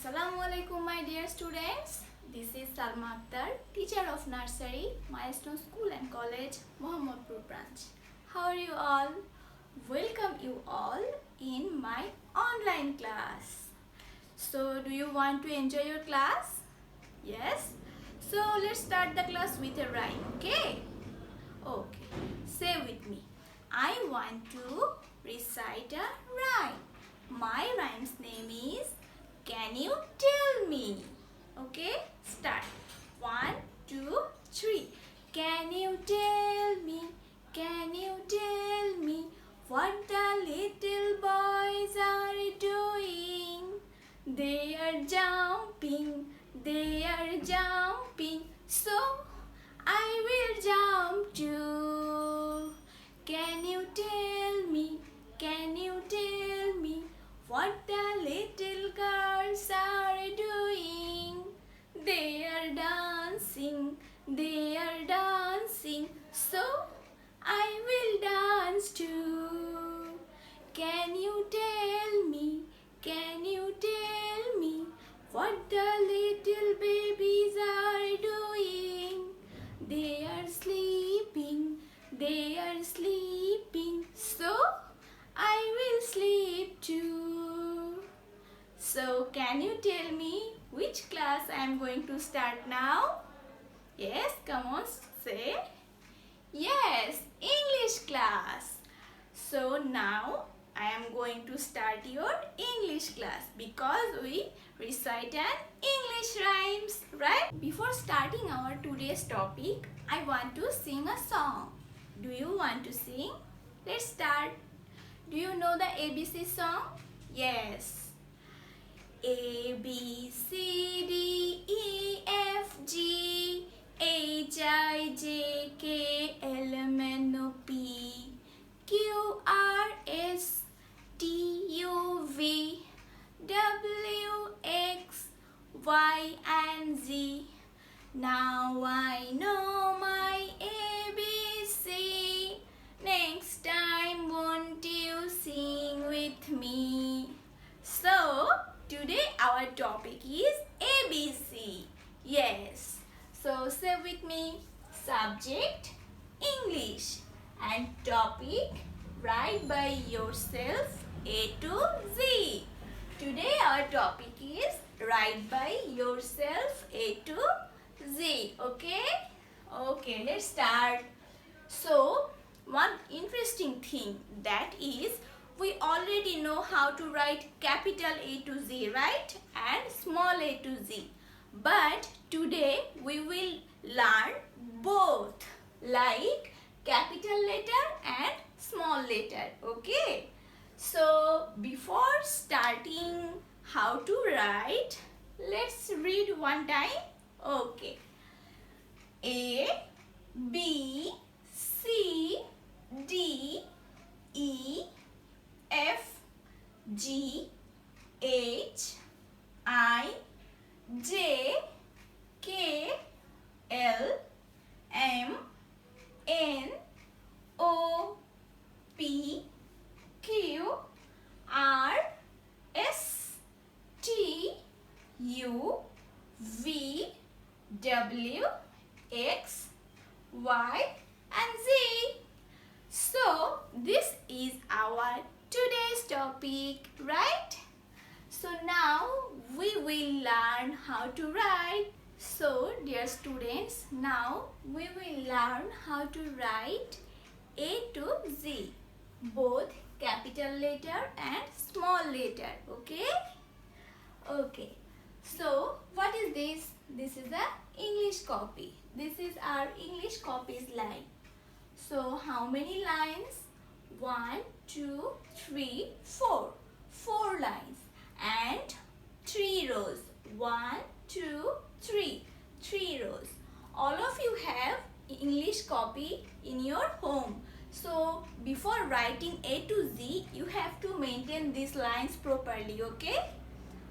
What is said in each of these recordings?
Assalamualaikum my dear students. This is Salma Akhtar, teacher of nursery, Milestone School and College, Mohammadpur branch. How are you all? Welcome you all in my online class. So do you want to enjoy your class? Yes? So let's start the class with a rhyme, okay? Okay. Say with me. I want to recite a rhyme. My rhyme's name is Can you tell me? Okay, start. 1, 2, 3. Can you tell me? Can you tell me what the little boys are doing? They are jumping. They are jumping. So I will jump too. Can you tell me? Can you tell me what the little girls are doing? They are dancing. They are dancing. So I will dance too. Can you tell me? Can you tell me what the little babies are doing? They are sleeping. They are sleeping. So I will sleep too. So can you tell me which class I am going to start now? Yes, come on, say. Yes, English class. So now I am going to start your English class because we recite an English rhymes, right? Before starting our today's topic, I want to sing a song. Do you want to sing? Let's start. Do you know the ABC song? Yes. A, B, C, D, E, F, G, H, I, J, K, L, M, N, O, P, Q, R, S, T, U, V, W, X, Y, and Z. Now I know my ABC. Next time won't you sing with me? So today our topic is ABC. Yes. So say with me. Subject English and topic write by yourself A to Z. Today our topic is write by yourself A to Z. Okay? Okay, let's start. So one interesting thing that is we already know how to write capital A to Z, right? And small a to Z. But today we will learn both, like capital letter and small letter. Okay? So before starting how to write, let's read one time. Okay. A, B, C, D, E, F, G, H, I, J, K, L, M, N, O, P, Q, R, S, T, U, V, W, X, Y, and Z. So this is our today's topic, right? So now we will learn how to write. So dear students, now we will learn how to write A to Z, both capital letter and small letter. Okay? Okay. So what is this? This is the English copy. This is our English copy's line. So how many lines? 1, 2, 3, 4. 4 lines and 3 rows. 1, 2, 3. 3 rows. All of you have English copy in your home. So before writing A to Z, you have to maintain these lines properly. Okay?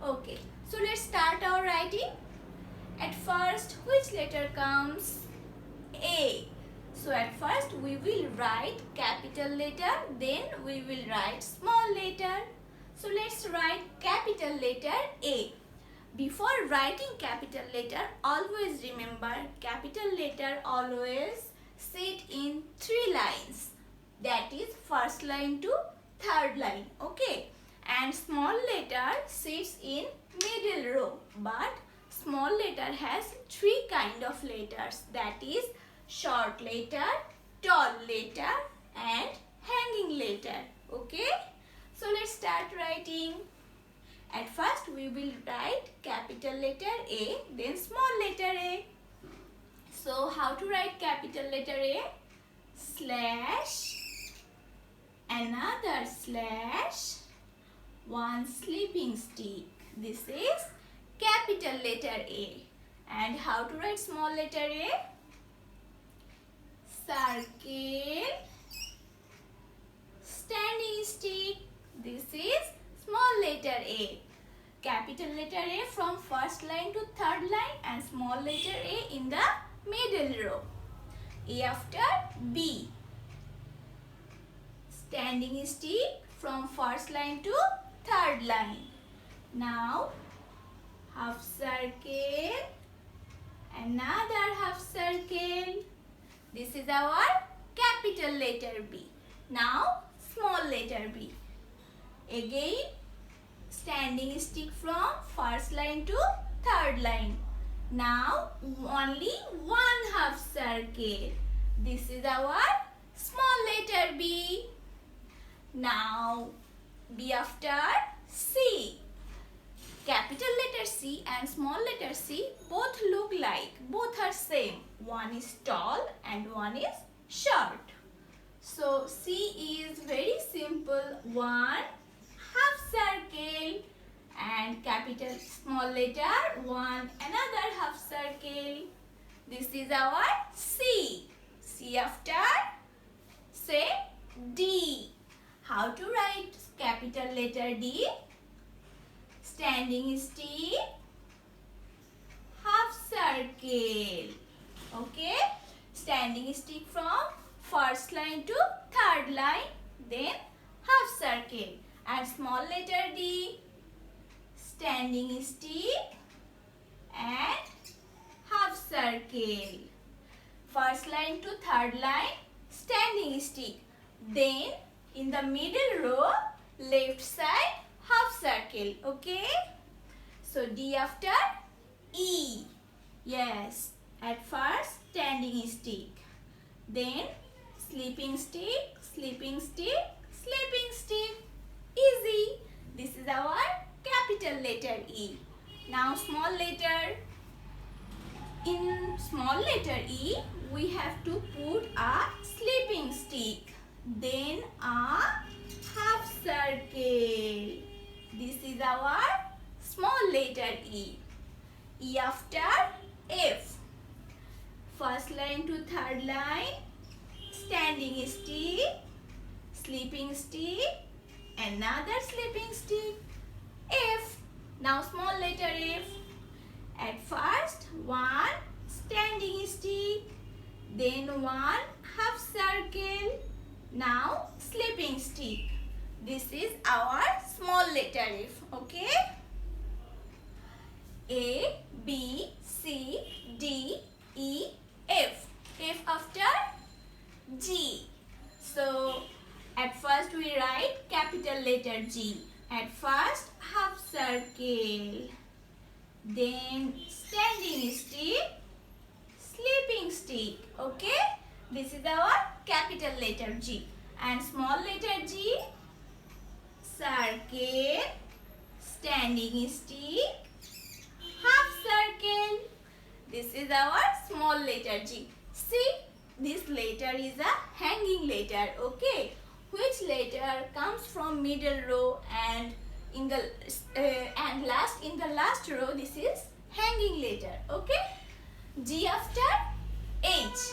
Okay. So let's start our writing. At first, which letter comes? A. So at first we will write capital letter, then we will write small letter. So let's write capital letter A. before writing capital letter, always remember capital letter always sit in 3 lines. That is first line to third line. Okay. And small letter sits in middle row. But small letter has 3 kind of letters. That is short letter, tall letter and hanging letter. Okay. So let's start writing. At first we will write capital letter A, then small letter a. So how to write capital letter A? Slash, another slash, one sleeping stick. This is capital letter A. And how to write small letter a? Circle, standing stick. This is small letter A. Capital letter A from first line to third line and small letter A in the middle row. A after B. Standing stick from first line to third line. Now half circle, another half circle. This is our capital letter B. Now small letter B. Again standing stick from first line to third line. Now only one half circle. This is our small letter B. Now B after C. Capital letter C and small letter C both look like, both are same. One is tall and one is short. So C is very simple. One half circle and capital small letter one another half circle. This is our C. C after say D. How to write capital letter D? Standing stick, half circle. Okay. Standing stick from first line to third line, then half circle. And small letter D, standing stick and half circle. First line to third line, standing stick. Then in the middle row, left side, half circle. Okay. So D after E. Yes. At first, standing stick. Then sleeping stick, sleeping stick, sleeping stick. Easy. This is our capital letter E. Now small letter. In small letter E, we have to put a sleeping stick. Then a half circle. This is our small letter E. E after F. First line to third line, standing stick, sleeping stick, another sleeping stick, F. Now small letter F. At first, one standing stick, then one half circle, now sleeping stick. This is our small letter F. Okay. A, B, C, D, E, F. F after G. So, at first we write capital letter G. At first, half circle. Then, standing stick, sleeping stick. Okay? This is our capital letter G. And small letter G, circle, standing stick, half circle. This is our small letter G. See, this letter is a hanging letter. Okay, which letter comes from middle row and in the last in the last row. This is hanging letter. Okay, G after H.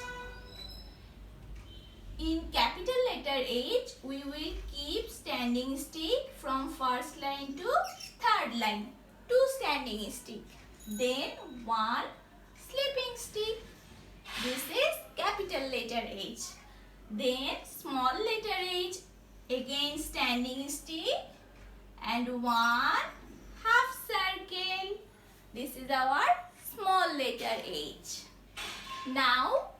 In capital letter H, we will keep standing stick from first line to third line. 2 standing stick. Then 1 sleeping stick. This is capital letter H. Then small letter H. Again standing stick and 1 half circle. is our small letter H. Now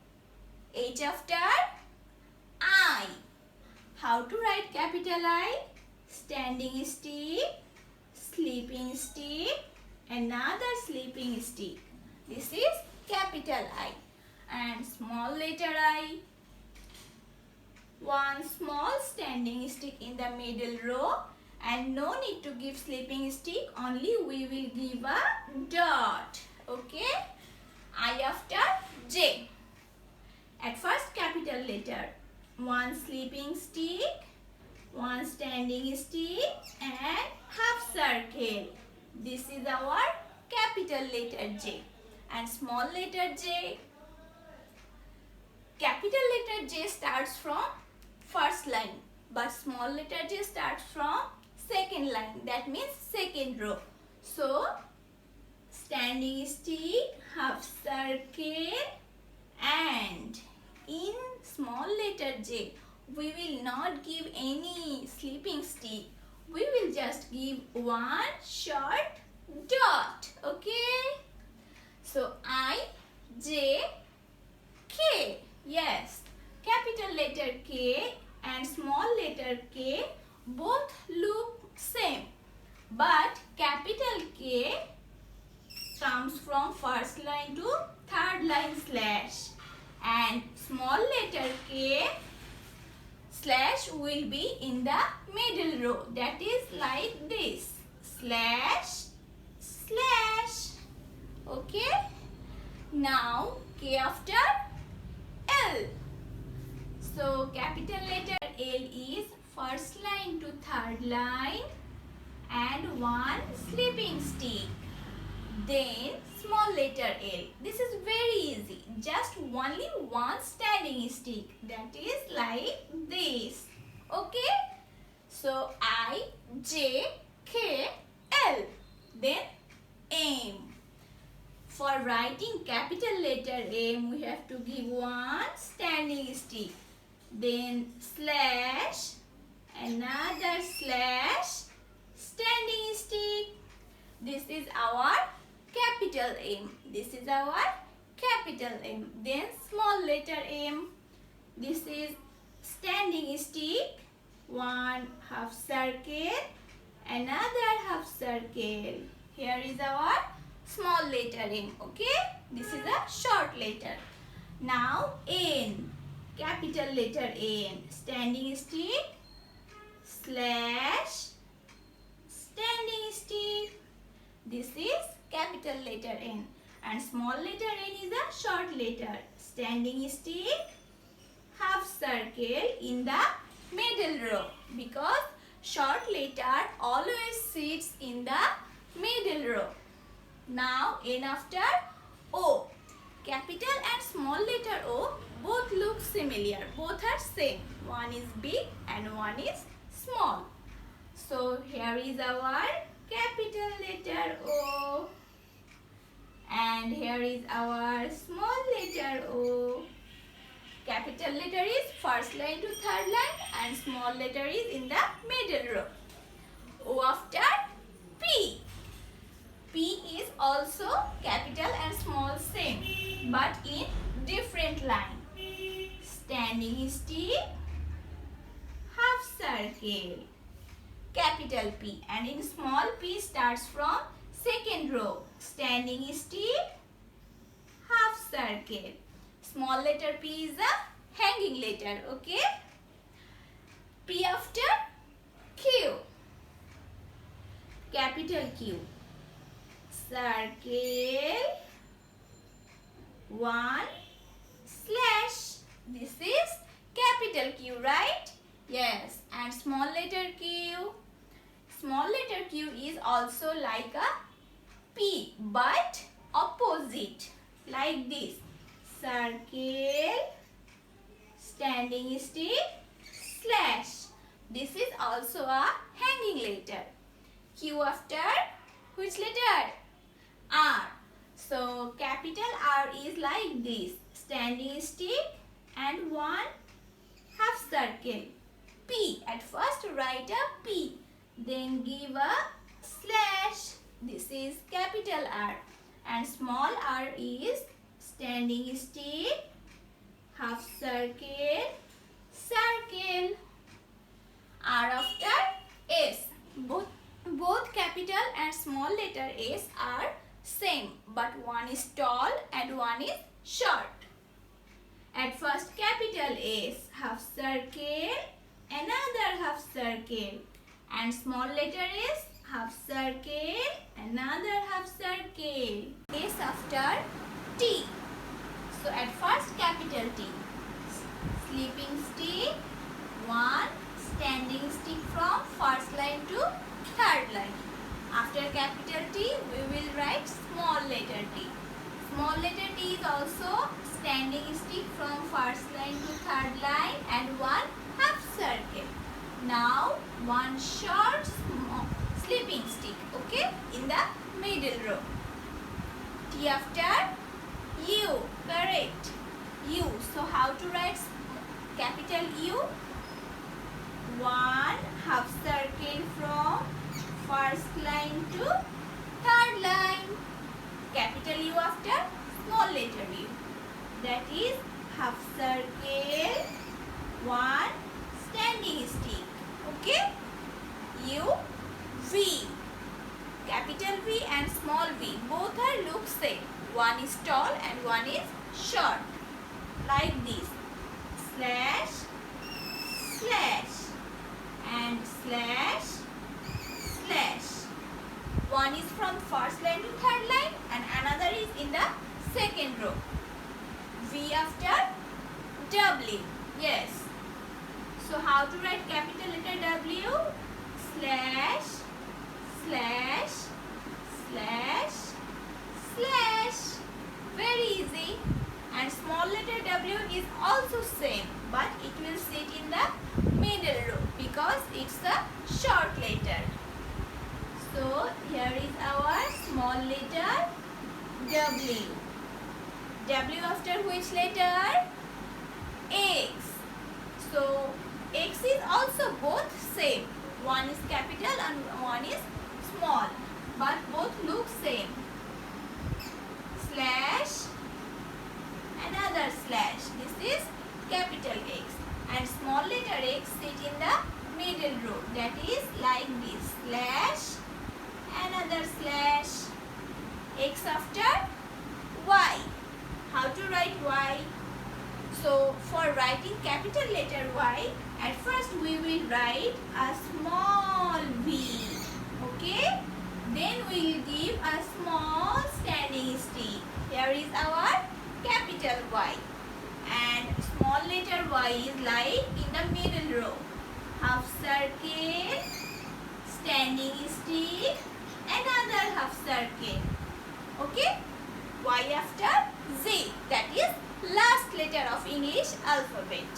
H after I. How to write capital I? Standing stick, sleeping stick, another sleeping stick. This is capital I. And small letter I. One small standing stick in the middle row, and no need to give sleeping stick, only we will give a dot. Okay? I after J. At first capital letter. One sleeping stick, one standing stick, and half circle. This is our capital letter J. And small letter J. Capital letter J starts from first line, but small letter J starts from second line. That means second row. So standing stick, half circle, and in small letter J we will not give any sleeping stick. We will just give one short dot. Okay? So I, J, K. Yes, capital letter K and small letter K both look same, but capital K comes from first line to third line slash, and small letter K slash will be in the middle row. That is like this, slash slash. Okay? Now K after L. So capital letter L is first line to third line and one sleeping stick. Then small letter L. This is very easy. Just only one standing stick. That is like this. Okay? So I, J, K, L. Then M. For writing capital letter M, we have to give one standing stick. Then slash, another slash, standing stick. This is our capital M. This is our capital M. Then small letter M. This is standing stick, one half circle, another half circle. Here is our small letter M. Okay? This is a short letter. Now N. Capital letter N. Standing stick, slash, standing stick. This is capital letter N. And small letter N is a short letter. Standing stick, half circle in the middle row. Because short letter always sits in the middle row. Now N after O. Capital and small letter O both look similar. Both are same. One is big and one is small. So here is our capital letter O. And here is our small letter O. Capital letter is first line to third line and small letter is in the middle row. O after P. P is also capital and small same, but in different line. Standing stick, half circle, capital P, and in small p starts from second row. Standing stick, half circle. Small letter P is a hanging letter. Okay? P after Q. Capital Q. Circle, one slash. This is capital Q, right? Yes. And small letter Q. Small letter Q is also like a P, but opposite. Like this. Circle, standing stick, slash. This is also a hanging letter. Q after which letter? R. So capital R is like this. Standing stick and one half circle. P. At first write a P. Then give a slash. This is capital R. and small r is standing stick, half circle, circle. R after S. Both capital and small letter S are same, but one is tall and one is short. At first capital S, half circle, another half circle, and small letter S, half circle, another half circle. S after T. So at first capital T, sleeping stick, one, standing stick from first line to third line. After capital T, we will write small letter T. Small letter T is also standing stick from first line to third line and one half circle. Now one short small sleeping stick, okay, in the middle row. T after U, correct. U. So how to write capital U? One half circle from first line to third line. Capital U after small letter U. That is half circle, one standing stick. Okay? U, V. Capital V and small v. Both are look same. One is tall and one is short. Like this. Slash, slash. And slash, slash. One is from first line to third line and another is in the second row. V after W. Yes. So how to write capital letter W? Slash, slash, slash, slash. Very easy. And small letter W is also same, but it will sit in the middle row because it's a short letter. So here is our small letter W. W after which letter? X. So X is also both same. One is capital and one is small, but both look same. Slash, another slash. This is capital X. And small letter X sit in the middle row. That is like this. Slash, another slash. X after Y. How to write Y? So for writing capital letter Y, at first we will write a small V. Okay? Then we will give a small standing stick. Here is our capital Y. And small letter Y is like in the middle row. Half circle, standing stick, another half circle. Okay? Y after Z. That is last letter of English alphabet.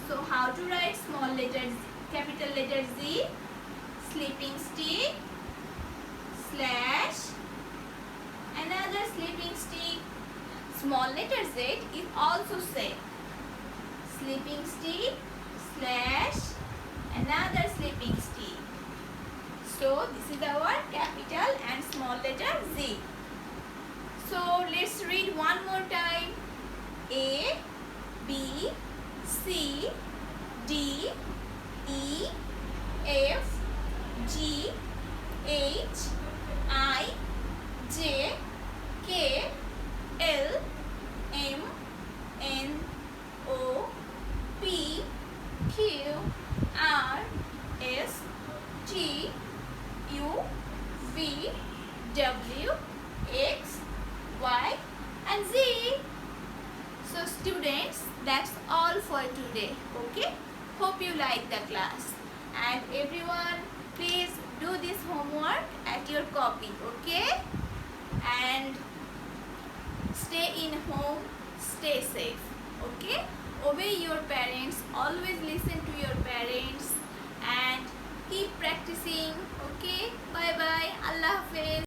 So how to write small letter Z, capital letter Z? Sleeping stick, slash, another sleeping stick. Small letter Z is also same. Sleeping stick, slash, another sleeping stick. So this is our capital and small letter Z. So let's read one more time. A, B, C, D, E, F, G, H, I, J, K, L, M, N, O, P, Q, R, S, T, U, V, W, X, Y and Z. So students, that's all for today. Okay? Hope you like the class. And everyone, please do this homework at your copy. Okay? And stay in home, stay safe. Okay? Obey your parents. Always listen to your parents. And keep practicing. Okay? Bye bye. Allah Hafiz.